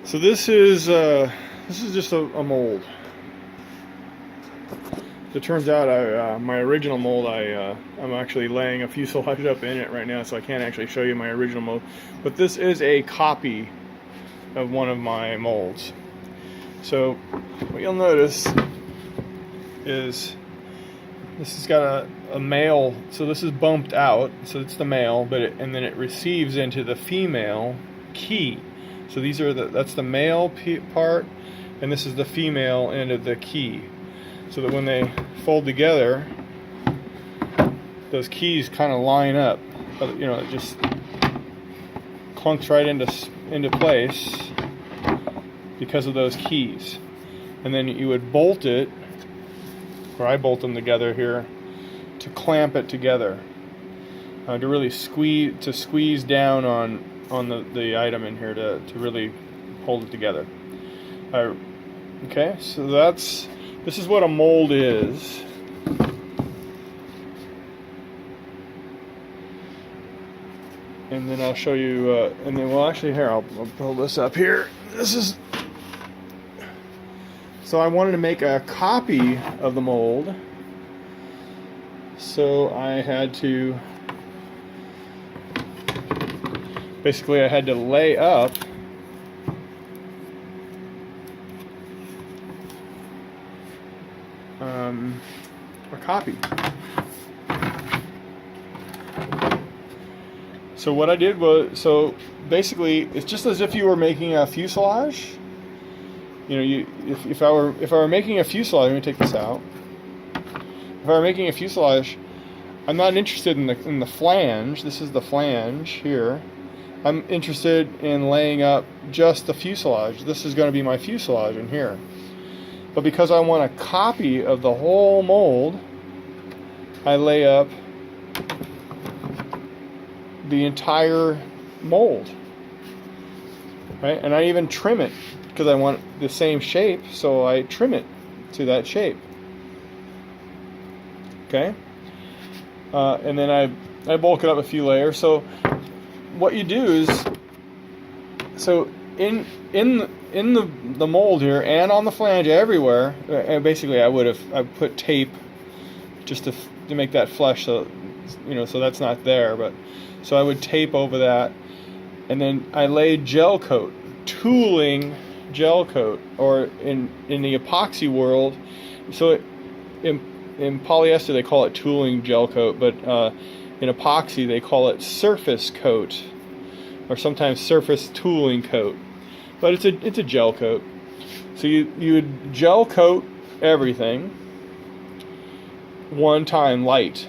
So this is just a mold. It turns out my original mold, I'm actually laying a fuselage up in it right now, so I can't actually show you my original mold. But this is a copy of one of my molds. So what you'll notice is this has got a male, so this is bumped out, so it's the male, and then it receives into the female key. So these are that's the male part, and this is the female end of the key. So that when they fold together, those keys kind of line up. You know, it just clunks right into place because of those keys. And then you would bolt it, or I bolt them together here, to clamp it together, to really squeeze down on the item in here to really hold it together. Okay, so this is what a mold is. And then I'll show you, and then well actually here, I'll pull this up here. This is, so I wanted to make a copy of the mold. So I had to, basically I had to lay up a copy. So what I did was, so basically it's just as if you were making a fuselage. You know, if I were making a fuselage, let me take this out. If I were making a fuselage, I'm not interested in the flange. This is the flange here. I'm interested in laying up just the fuselage. This is going to be my fuselage in here. But because I want a copy of the whole mold, I lay up the entire mold, right? And I even trim it because I want the same shape, so I trim it to that shape. Okay, and then I bulk it up a few layers. So what you do is, so in the mold here and on the flange everywhere, basically I put tape just to make that flush, so you know, so that's not there, but so I would tape over that, and then I laid gel coat, tooling gel coat, or in the epoxy world, so in polyester they call it tooling gel coat, but in epoxy they call it surface coat, or sometimes surface tooling coat, but it's a gel coat. So you would gel coat everything one time, light,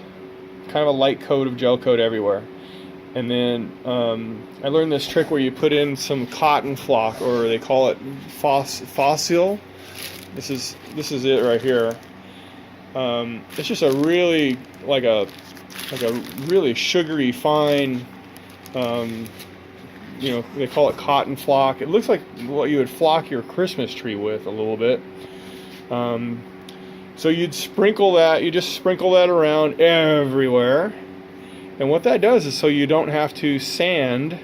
kind of a light coat of gel coat everywhere. And then I learned this trick where you put in some cotton flock, or they call it fossil. This is it right here. It's just a really like a really sugary fine. You know, they call it cotton flock. It looks like what you would flock your Christmas tree with a little bit. So you'd sprinkle that. You just sprinkle that around everywhere. And what that does is so you don't have to sand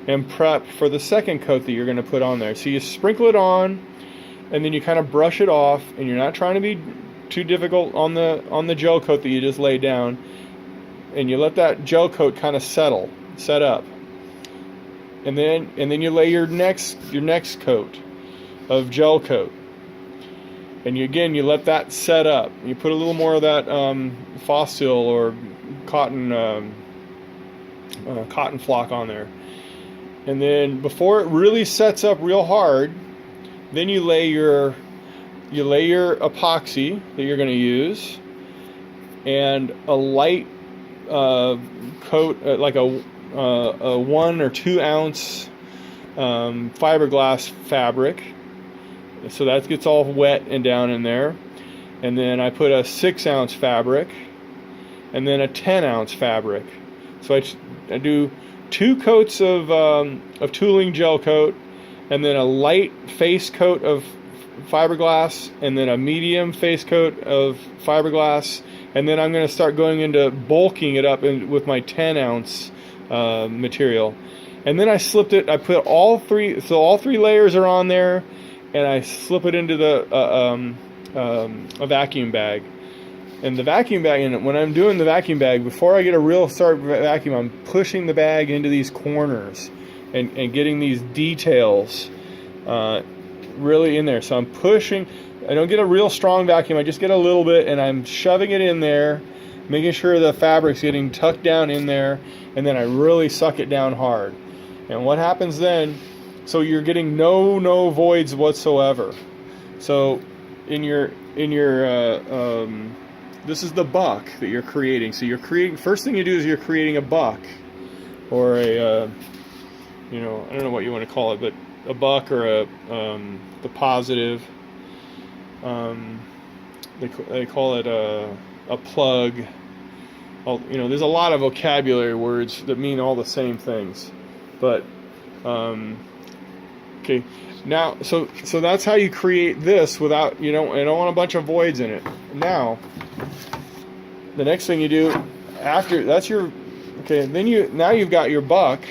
and prep for the second coat that you're going to put on there. So you sprinkle it on, and then you kind of brush it off, and you're not trying to be too difficult on the gel coat that you just laid down, and you let that gel coat kind of set up, and then you lay your next coat of gel coat, and you let that set up. You put a little more of that fossil or cotton flock on there, and then before it really sets up real hard, then you lay your epoxy that you're going to use, and a light coat, like a 1 or 2 ounce fiberglass fabric, so that gets all wet and down in there. And then I put a 6 ounce fabric, and then a 10 ounce fabric. So I do 2 coats of tooling gel coat, and then a light face coat of fiberglass, and then a medium face coat of fiberglass, and then I'm going to start going into bulking it up with my 10 ounce material. And then I slipped it. I put all three layers are on there, and I slip it into a vacuum bag. And the vacuum bag, and when I'm doing the vacuum bag, before I get a real start vacuum, I'm pushing the bag into these corners and getting these details really in there. So I'm pushing. I don't get a real strong vacuum. I just get a little bit, and I'm shoving it in there, making sure the fabric's getting tucked down in there, and then I really suck it down hard. And what happens then, so you're getting no voids whatsoever. So in your this is the buck that you're creating. So you're creating, first thing you do is you're creating a buck, or a I don't know what you want to call it, but a buck or the positive. They call it a plug. There's a lot of vocabulary words that mean all the same things, but okay. Now, so that's how you create this without you don't want a bunch of voids in it. Now, the next thing you do after that's your okay. Then you've got your buck,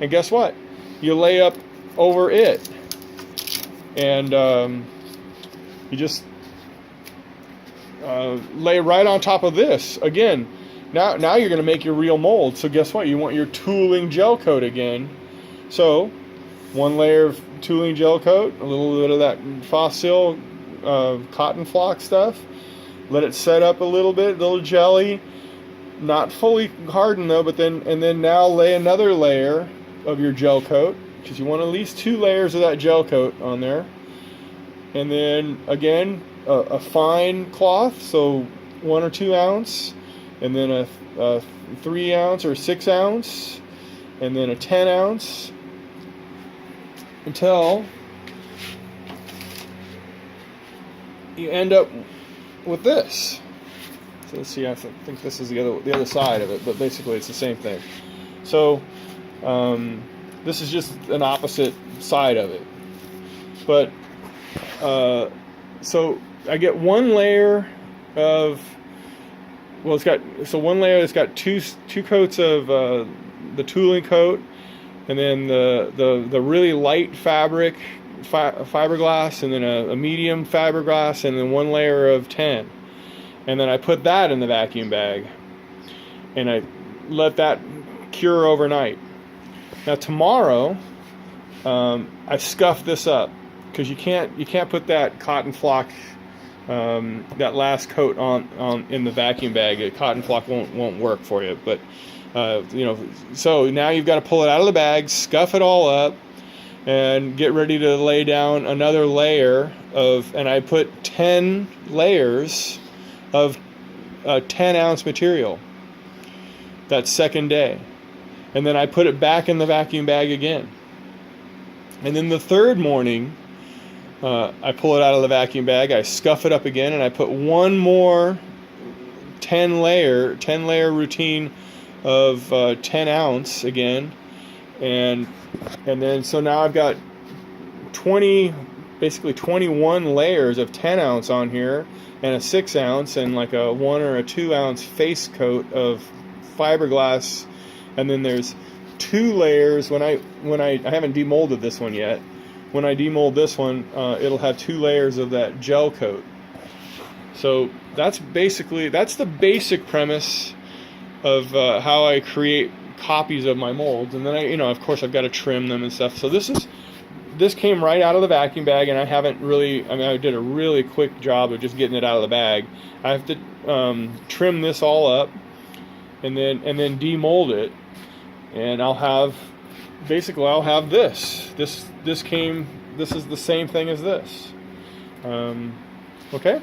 and guess what? You lay up over it, and you just lay right on top of this again. Now you're going to make your real mold. So guess what? You want your tooling gel coat again. So one layer of tooling gel coat, a little bit of that Fossil cotton flock stuff. Let it set up a little bit, a little jelly, not fully hardened though. But then now lay another layer of your gel coat, because you want at least 2 layers of that gel coat on there. And then again, a fine cloth, so 1 or 2 ounce, and then a 3 ounce or 6 ounce, and then a 10 ounce, until you end up with this. So let's see. I think this is the other side of it, but basically it's the same thing. So this is just an opposite side of it. But so I get one layer of one layer that's got two coats of the tooling coat, and then the really light fabric fiberglass, and then a medium fiberglass, and then one layer of 10. And then I put that in the vacuum bag, and I let that cure overnight. Now tomorrow, I scuff this up, because you can't put that cotton flock, that last coat on in the vacuum bag. A cotton flock won't work for you. But so now you've got to pull it out of the bag, scuff it all up, and get ready to lay down another layer of. And I put 10 layers of 10 ounce material that second day, and then I put it back in the vacuum bag again. And then the third morning, I pull it out of the vacuum bag, I scuff it up again, and I put one more 10 layer routine of 10 ounce again, and then so now I've got basically 21 layers of 10 ounce on here, and a 6 ounce, and like a 1 or a 2 ounce face coat of fiberglass, and then there's 2 layers. When I haven't demolded this one yet. When I demold this one, it'll have 2 layers of that gel coat. So that's the basic premise of how I create copies of my molds. And then of course I've got to trim them and stuff. So this came right out of the vacuum bag, and I did a really quick job of just getting it out of the bag. I have to trim this all up, and then demold it, and I'll have this. This is the same thing as this. Okay.